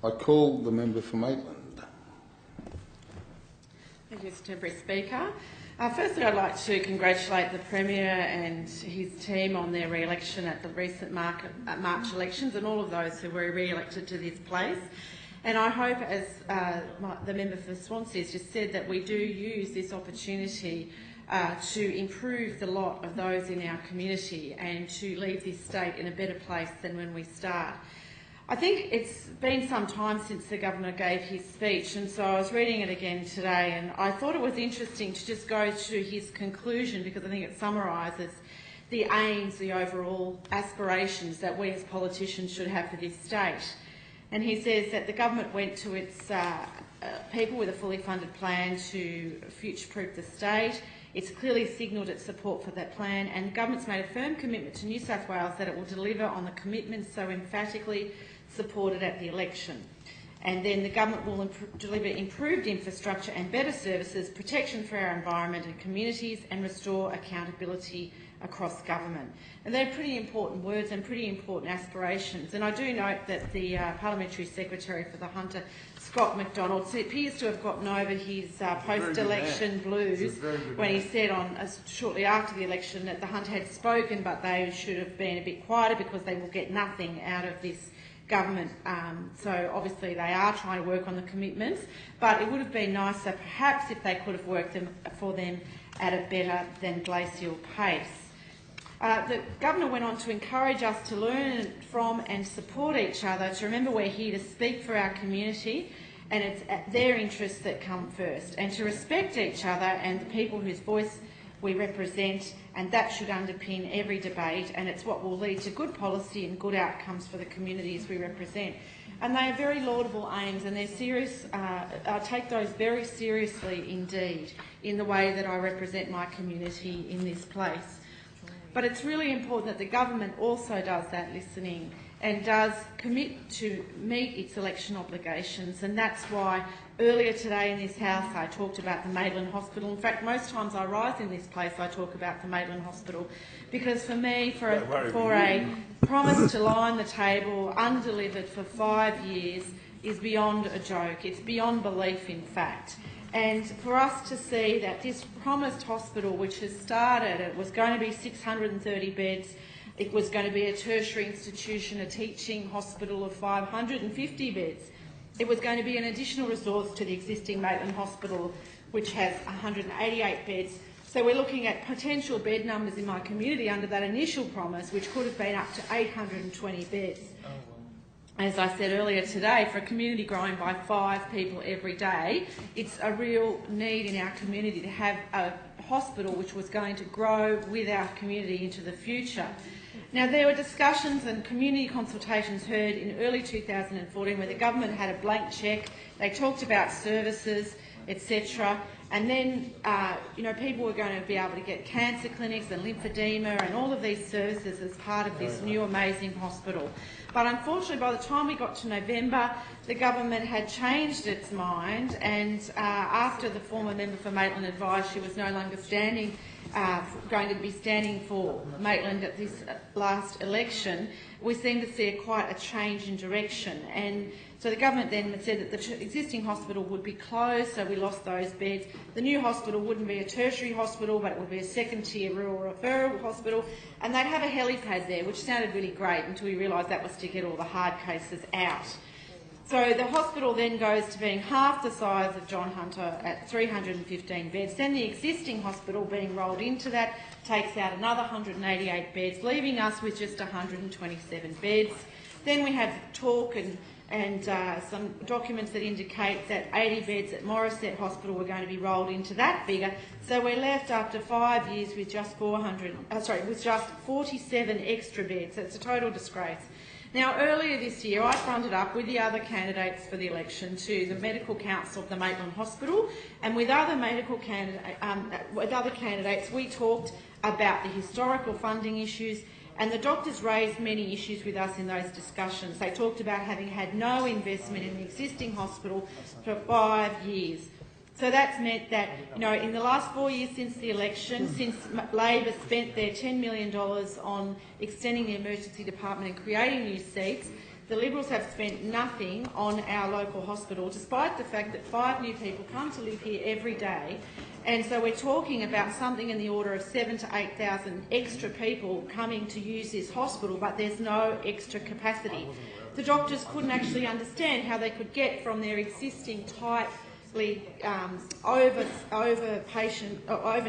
I call the member for Maitland. Thank you, Mr. Temporary Speaker. Firstly, I'd like to congratulate the Premier and his team on their re-election at the recent March elections and all of those who were re-elected to this place. And I hope, as the member for Swansea has just said, that we do use this opportunity to improve the lot of those in our community and to leave this state in a better place than when we start. I think it's been some time since the Governor gave his speech, and so I was reading it again today, and I thought it was interesting to just go to his conclusion because I think it summarises the aims, the overall aspirations that we as politicians should have for this state. And he says that the government went to its people with a fully funded plan to future-proof the state. It's clearly signalled its support for that plan, and the government's made a firm commitment to New South Wales that it will deliver on the commitments so emphatically supported at the election. And then the government will deliver improved infrastructure and better services, protection for our environment and communities, and restore accountability across government. And they're pretty important words and pretty important aspirations. And I do note that the Parliamentary Secretary for the Hunter, Scott McDonald, appears to have gotten over his post-election blues when he said shortly after the election that the Hunter had spoken, but they should have been a bit quieter because they will get nothing out of this government. So obviously they are trying to work on the commitments, but it would have been nicer perhaps if they could have worked for them at a better than glacial pace. The Governor went on to encourage us to learn from and support each other, to remember we're here to speak for our community and it's their interests that come first, and to respect each other and the people whose voice we represent, and that should underpin every debate, and it's what will lead to good policy and good outcomes for the communities we represent. And they are very laudable aims, and they're serious. I take those very seriously indeed in the way that I represent my community in this place. But it's really important that the government also does that listening and does commit to meet its election obligations, and that's why earlier today in this House I talked about the Maitland Hospital. In fact, most times I rise in this place I talk about the Maitland Hospital, because for me, for a promise to lie on the table undelivered for 5 years is beyond a joke. It's beyond belief, in fact. And for us to see that this promised hospital, which has started, it was going to be 630 beds, it was going to be a tertiary institution, a teaching hospital of 550 beds. It was going to be an additional resource to the existing Maitland Hospital, which has 188 beds. So we're looking at potential bed numbers in my community under that initial promise, which could have been up to 820 beds. As I said earlier today, for a community growing by 5 people every day, it's a real need in our community to have a hospital which was going to grow with our community into the future. Now, there were discussions and community consultations heard in early 2014 where the government had a blank cheque. They talked about services, etc. And then, people were going to be able to get cancer clinics and lymphedema and all of these services as part of this new amazing hospital. But unfortunately, by the time we got to November, the government had changed its mind, and after the former member for Maitland advised she was no longer going to be standing for Maitland at this last election, we seemed to see quite a change in direction. And so the government then said that the existing hospital would be closed, so we lost those beds. The new hospital wouldn't be a tertiary hospital, but it would be a second-tier rural referral hospital, and they'd have a helipad there, which sounded really great until we realised that was to get all the hard cases out. So the hospital then goes to being half the size of John Hunter at 315 beds. Then the existing hospital being rolled into that takes out another 188 beds, leaving us with just 127 beds. Then we have talk and some documents that indicate that 80 beds at Morisset Hospital were going to be rolled into that figure. So we're left after 5 years with just 47 extra beds. It's a total disgrace. Now, earlier this year, I fronted up with the other candidates for the election to the Medical Council of the Maitland Hospital, and with other candidates, we talked about the historical funding issues, and the doctors raised many issues with us in those discussions. They talked about having had no investment in the existing hospital for 5 years. So that's meant that, in the last 4 years since the election, since Labor spent their $10 million on extending the emergency department and creating new seats, the Liberals have spent nothing on our local hospital, despite the fact that 5 new people come to live here every day. And so we're talking about something in the order of 7,000 to 8,000 extra people coming to use this hospital, but there's no extra capacity. The doctors couldn't actually understand how they could get from their existing tightly over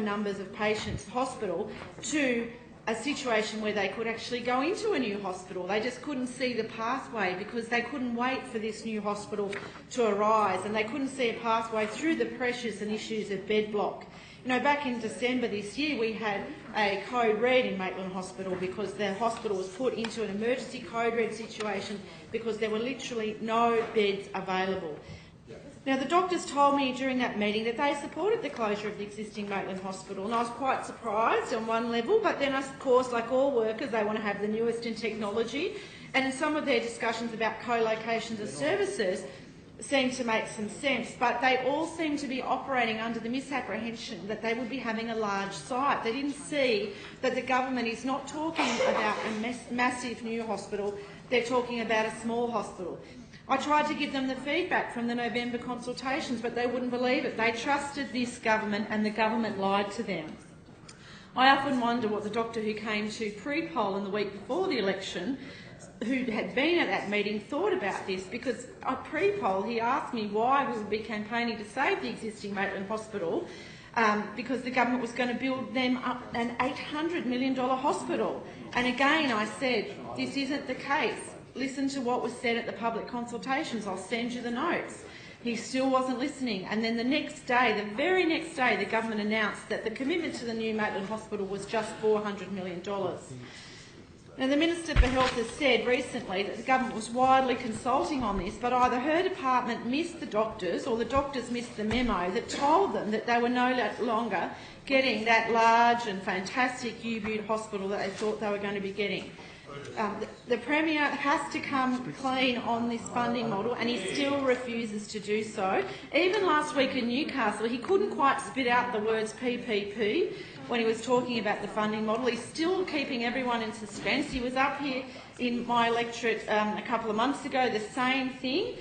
numbers of patients hospital to a situation where they could actually go into a new hospital. They just couldn't see the pathway because they couldn't wait for this new hospital to arise, and they couldn't see a pathway through the pressures and issues of bed block. You know, back in December this year, we had a code red in Maitland Hospital because the hospital was put into an emergency code red situation because there were literally no beds available. Now, the doctors told me during that meeting that they supported the closure of the existing Maitland Hospital, and I was quite surprised on one level, but then, of course, like all workers, they want to have the newest in technology, and in some of their discussions about co-locations of services seemed to make some sense, but they all seem to be operating under the misapprehension that they would be having a large site. They didn't see that the government is not talking about a massive new hospital, they're talking about a small hospital. I tried to give them the feedback from the November consultations, but they wouldn't believe it. They trusted this government and the government lied to them. I often wonder what the doctor who came to pre-poll in the week before the election, who had been at that meeting, thought about this, because at pre-poll he asked me why we would be campaigning to save the existing Maitland Hospital, because the government was going to build them up an $800 million hospital. And again I said, this isn't the case. Listen to what was said at the public consultations. I'll send you the notes. He still wasn't listening. And then the next day, the very next day, the government announced that the commitment to the new Maitland Hospital was just $400 million. Now, the Minister for Health has said recently that the government was widely consulting on this, but either her department missed the doctors or the doctors missed the memo that told them that they were no longer getting that large and fantastic U-Butte hospital that they thought they were going to be getting. The Premier has to come clean on this funding model, and he still refuses to do so. Even last week in Newcastle, he couldn't quite spit out the words PPP when he was talking about the funding model. He's still keeping everyone in suspense. He was up here in my electorate a couple of months ago, the same thing.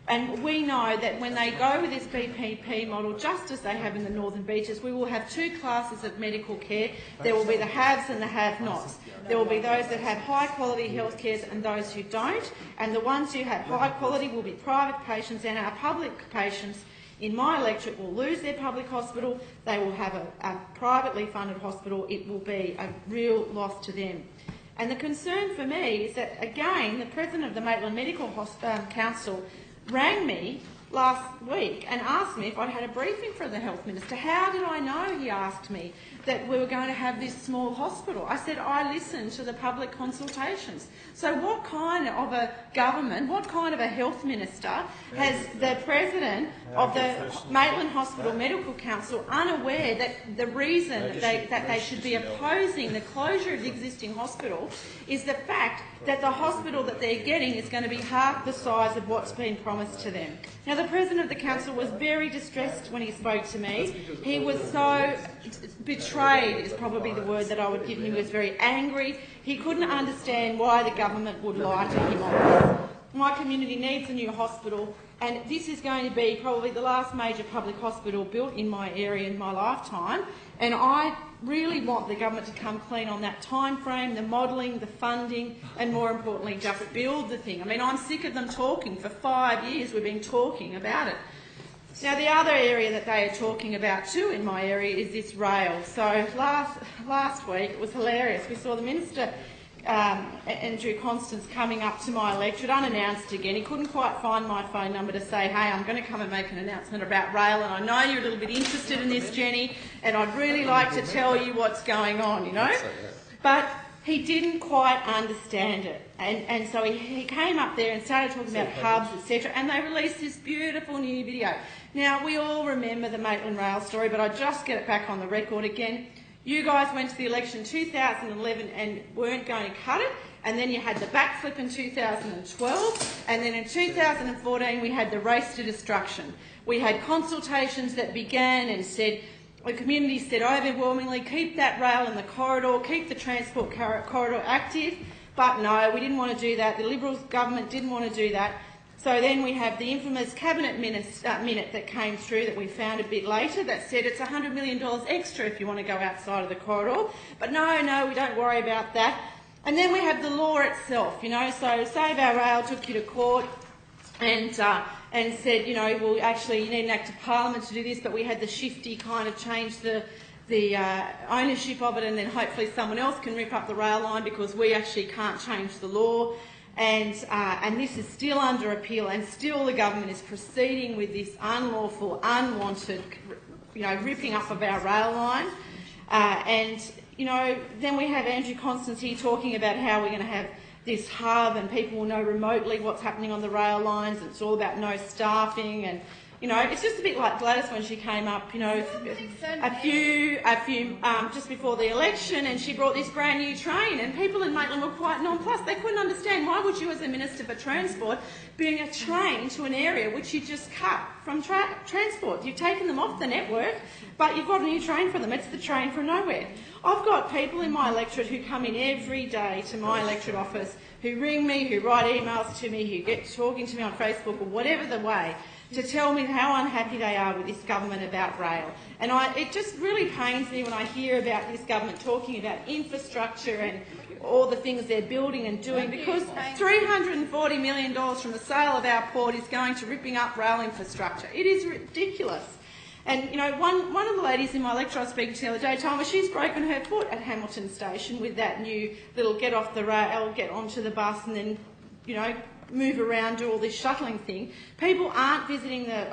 And we know that when they go with this PPP model, just as they have in the Northern Beaches, we will have 2 classes of medical care. There will be the haves and the have-nots. There will be those that have high-quality health care and those who don't. And the ones who have high quality will be private patients, and our public patients in my electorate will lose their public hospital. They will have a privately funded hospital. It will be a real loss to them. And the concern for me is that, again, the President of the Maitland Medical Council rang me last week and asked me if I'd had a briefing from the Health Minister. How did I know, he asked me, that we were going to have this small hospital? I said I listened to the public consultations. So what kind of a government, what kind of a health minister has the President of the Maitland Hospital Medical Council unaware that the reason that they should be opposing the closure of the existing hospital is the fact that the hospital that they're getting is going to be half the size of what's been promised to them? Now, the President of the Council was very distressed when he spoke to me. He was so betrayed, is probably the word that I would give him. He was very angry. He couldn't understand why the government would lie to him on this. My community needs a new hospital, and this is going to be probably the last major public hospital built in my area in my lifetime, and I really want the government to come clean on that time frame, the modelling, the funding, and more importantly, just build the thing. I mean, I'm sick of them talking. For 5 years we've been talking about it. Now, the other area that they are talking about too in my area is this rail. So last week it was hilarious. We saw the Minister, Andrew Constance, coming up to my electorate unannounced again. He couldn't quite find my phone number to say, hey, I'm going to come and make an announcement about rail, and I know you're a little bit interested in this, Jenny, and I'd really like to tell you what's going on, you know. But he didn't quite understand it. And so he came up there and started talking about hubs, etc., and they released this beautiful new video. Now, we all remember the Maitland Rail story, but I just get it back on the record again. You guys went to the election in 2011 and weren't going to cut it, and then you had the backflip in 2012, and then in 2014 we had the race to destruction. We had consultations that began and said, the community said overwhelmingly, keep that rail in the corridor, keep the transport corridor active. But no, we didn't want to do that. The Liberal government didn't want to do that. So then we have the infamous cabinet minute that came through that we found a bit later that said it's $100 million extra if you want to go outside of the corridor. But no, we don't worry about that. And then we have the law itself, so Save Our Rail took you to court and said, well, actually you need an act of parliament to do this, but we had the shifty kind of change the ownership of it, and then hopefully someone else can rip up the rail line because we actually can't change the law. And this is still under appeal, and still the government is proceeding with this unlawful, unwanted, ripping up of our rail line. Then we have Andrew Constantine talking about how we're going to have this hub and people will know remotely what's happening on the rail lines. It's all about no staffing, and it's just a bit like Gladys when she came up, a few just before the election, and she brought this brand new train, and people in Maitland were quite nonplussed. They couldn't understand why would you, as a Minister for Transport, bring a train to an area which you just cut from transport. You've taken them off the network, but you've got a new train for them. It's the train from nowhere. I've got people in my electorate who come in every day to my electorate office, who ring me, who write emails to me, who get talking to me on Facebook or whatever the way, to tell me how unhappy they are with this government about rail. And it just really pains me when I hear about this government talking about infrastructure and all the things they're building and doing, because $340 million from the sale of our port is going to ripping up rail infrastructure. It is ridiculous. And one of the ladies in my lecture I was speaking to the other day told me she's broken her foot at Hamilton Station with that new little get off the rail, get onto the bus, and then move around, do all this shuttling thing. People aren't visiting the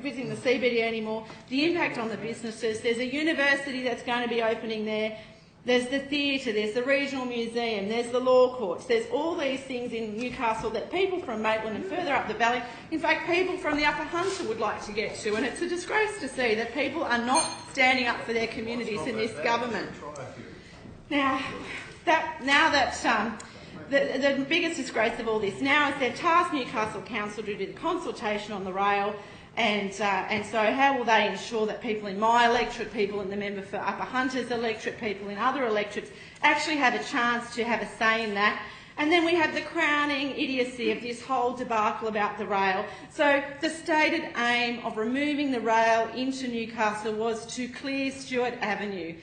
visiting the CBD anymore. The impact on the businesses. There's a university that's going to be opening there. There's the theatre, there's the regional museum, there's the law courts. There's all these things in Newcastle that people from Maitland and further up the valley, in fact people from the Upper Hunter would like to get to, and it's a disgrace to see that people are not standing up for their communities in this government. Now that the biggest disgrace of all this now is they've tasked Newcastle Council to do the consultation on the rail, and so how will they ensure that people in my electorate, people in the member for Upper Hunter's electorate, people in other electorates actually have a chance to have a say in that? And then we have the crowning idiocy of this whole debacle about the rail. So the stated aim of removing the rail into Newcastle was to clear Stewart Avenue.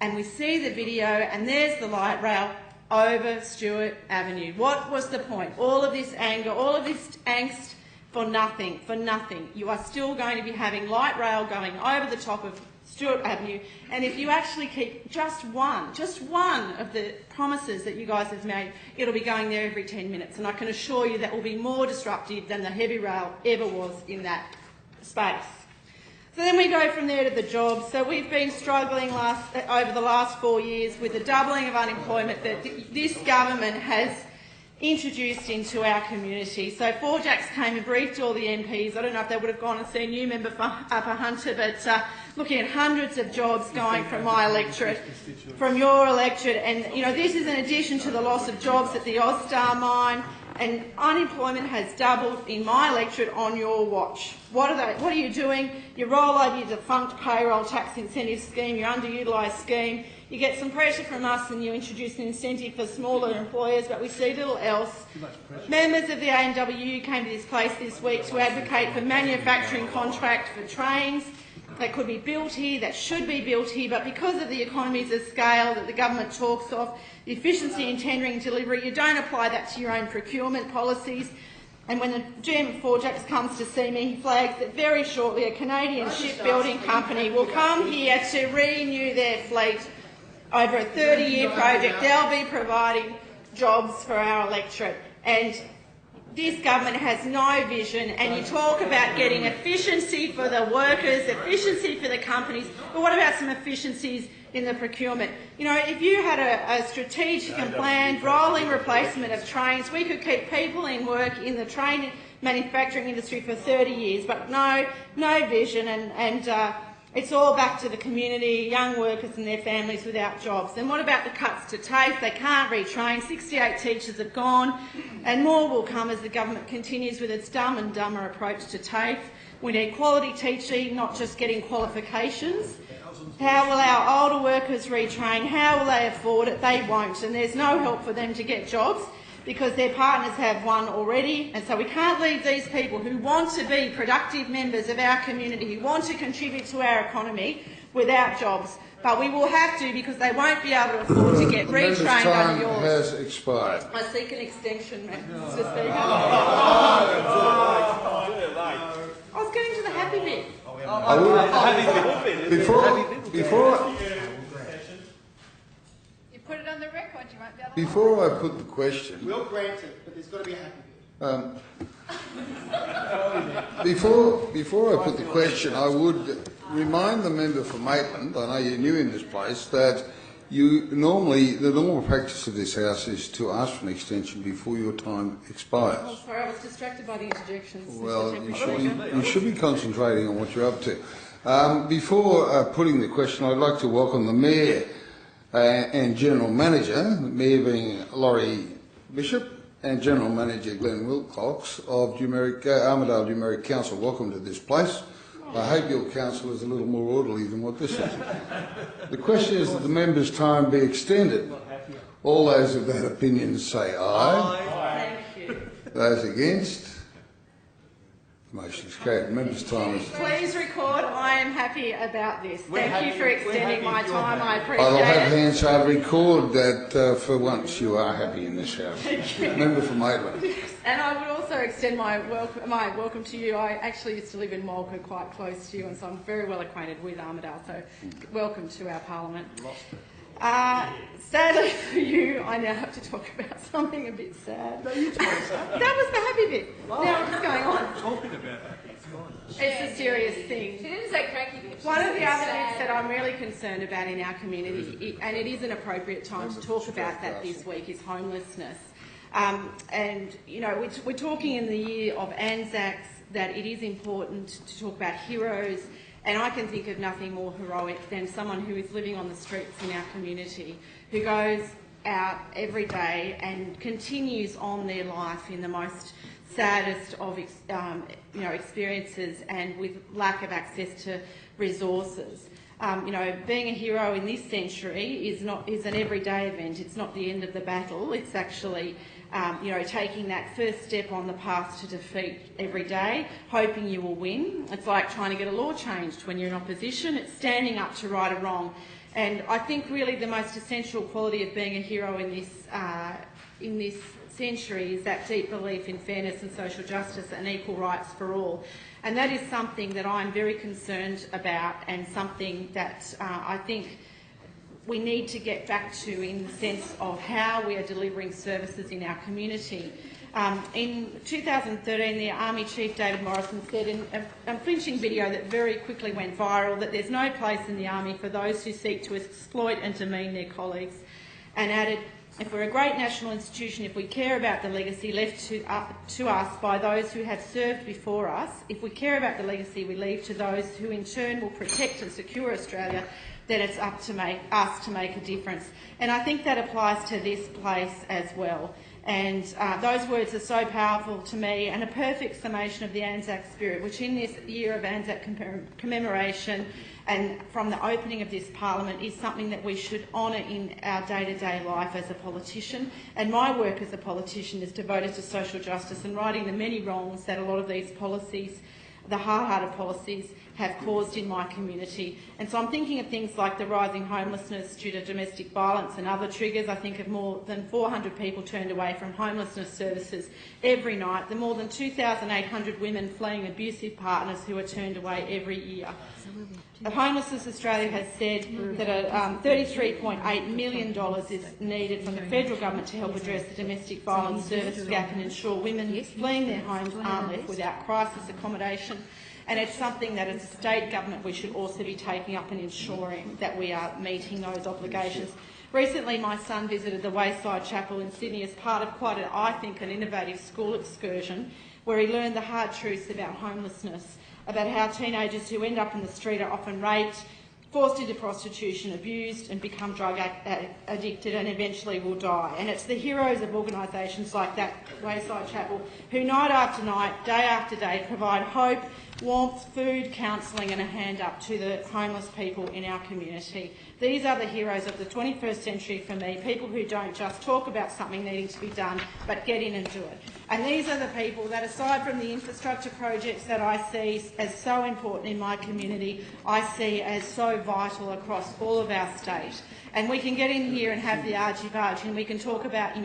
And we see the video, and there's the light rail over Stewart Avenue. What was the point? All of this anger, all of this angst for nothing, for nothing. You are still going to be having light rail going over the top of Stewart Avenue, and if you actually keep just one of the promises that you guys have made, it'll be going there every 10 minutes, and I can assure you that will be more disruptive than the heavy rail ever was in that space. So then we go from there to the jobs. So we've been struggling over the last 4 years with the doubling of unemployment that this government has introduced into our community. So 4Jacks came and briefed all the MPs. I don't know if they would have gone and seen you, member for Upper Hunter, but looking at hundreds of jobs going from my electorate, from your electorate, and this is in addition to the loss of jobs at the Ozstar mine, and unemployment has doubled in my electorate on your watch. What are you doing? You roll over your defunct payroll tax incentive scheme, your underutilised scheme. You get some pressure from us and you introduce an incentive for smaller employers, but we see little else. Members of the AMWU came to this place this week to advocate for manufacturing contract for trains that could be built here, that should be built here, but because of the economies of scale that the government talks of, the efficiency in tendering and delivery, you don't apply that to your own procurement policies. And when the GM of 4Jacks comes to see me, he flags that very shortly a Canadian shipbuilding company will come here to renew their fleet over a 30-year project. They'll be providing jobs for our electorate. And this government has no vision, and you talk about getting efficiency for the workers, efficiency for the companies, but what about some efficiencies in the procurement? If you had a strategic and planned rolling replacement of trains, we could keep people in work in the train manufacturing industry for 30 years, but no vision, and it's all back to the community, young workers and their families without jobs. And what about the cuts to TAFE? They can't retrain. 68 teachers have gone, and more will come as the government continues with its dumb and dumber approach to TAFE. We need quality teaching, not just getting qualifications. How will our older workers retrain? How will they afford it? They won't, and there's no help for them to get jobs because their partners have one already. And so we can't leave these people who want to be productive members of our community, who want to contribute to our economy, without jobs. But we will have to, because they won't be able to afford to get retrained under yours. The has expired. I seek an extension, Mr. Speaker. I was getting to the happy bit. Put it on the record, you won't be able to... Before I put the question... We'll grant it, but there's got to be a happy bit. Before I put the question, I would remind the member for Maitland, I know you're new in this place, that the normal practice of this House is to ask for an extension before your time expires. Oh, sorry, I was distracted by the interjections. Well, you should be concentrating on what you're up to. Before putting the question, I'd like to welcome the Mayor and General Manager, Mayor being Laurie Bishop, and General Manager Glenn Wilcox of Armidale Numeric Council. Welcome to this place. I hope your council is a little more orderly than what this is. The question is that the members' time be extended. All those of that opinion say aye. Thank you. Those against? The motion is carried. Members' time is... Please record, I am happy about this. Thank you for extending my time, I appreciate I'll have it. Hansard record that for once you are happy in this House. Member for Maitland. And I would also extend my welcome to you. I actually used to live in Walker, quite close to you, and so I'm very well acquainted with Armidale, so welcome to our Parliament. Sadly for you, I now have to talk about something a bit sad. No, you tell us that. That was the happy bit. Oh. Now what's going on? Talking about happy, it's fine. It's a serious thing. She didn't say cranky bit. One of the other bits that I'm really concerned about in our community, and it is an appropriate time to talk about that this week, is homelessness. And, you know, we're talking in the year of Anzacs that it is important to talk about heroes, and I can think of nothing more heroic than someone who is living on the streets in our community, who goes out every day and continues on their life in the most saddest of experiences and with lack of access to resources. Being a hero in this century is an everyday event. It's not the end of the battle. It's actually taking that first step on the path to defeat every day, hoping you will win. It's like trying to get a law changed when you're in opposition. It's standing up to right a wrong. And I think really the most essential quality of being a hero in this century is that deep belief in fairness and social justice and equal rights for all. And that is something that I'm very concerned about, and something that I think we need to get back to in the sense of how we are delivering services in our community. In 2013, the Army Chief David Morrison said in a flinching video that very quickly went viral that there's no place in the Army for those who seek to exploit and demean their colleagues, and added, if we're a great national institution, if we care about the legacy left to us by those who have served before us, if we care about the legacy we leave to those who in turn will protect and secure Australia, then it's up to us to make a difference. And I think that applies to this place as well. And those words are so powerful to me, and a perfect summation of the Anzac spirit, which in this year of Anzac commemoration and from the opening of this Parliament is something that we should honour in our day-to-day life as a politician. And my work as a politician is devoted to social justice and righting the many wrongs that a lot of these policies, the hard-hearted policies, have caused in my community. And so I'm thinking of things like the rising homelessness due to domestic violence and other triggers. I think of more than 400 people turned away from homelessness services every night, the more than 2,800 women fleeing abusive partners who are turned away every year. Homelessness Australia has said that $33.8 million is needed from the federal government to help address the domestic violence service gap and ensure women fleeing their homes aren't left without crisis accommodation. And it's something that as a state government we should also be taking up and ensuring that we are meeting those obligations. Recently my son visited the Wayside Chapel in Sydney as part of quite an innovative school excursion, where he learned the hard truths about homelessness, about how teenagers who end up in the street are often raped, forced into prostitution, abused and become drug addicted and eventually will die. And it's the heroes of organisations like that Wayside Chapel who night after night, day after day provide hope warmth, food, counselling and a hand up to the homeless people in our community. These are the heroes of the 21st century for me, people who don't just talk about something needing to be done, but get in and do it. And these are the people that, aside from the infrastructure projects that I see as so important in my community, I see as so vital across all of our state. And we can get in here and have the argy-bargy and we can talk about,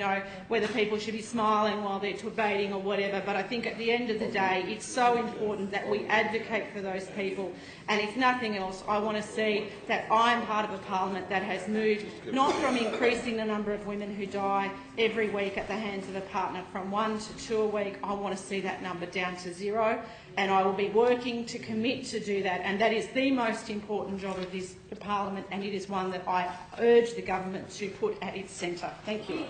whether people should be smiling while they're debating or whatever, but I think at the end of the day, it's so important that we advocate for those people. And if nothing else, I want to see that I'm part of a parliament that has moved not from increasing the number of women who die every week at the hands of a partner from 1 to 2 a week. I want to see that number down to 0, and I will be working to commit to do that. And that is the most important job of this parliament, and it is one that I urge the government to put at its centre. Thank you.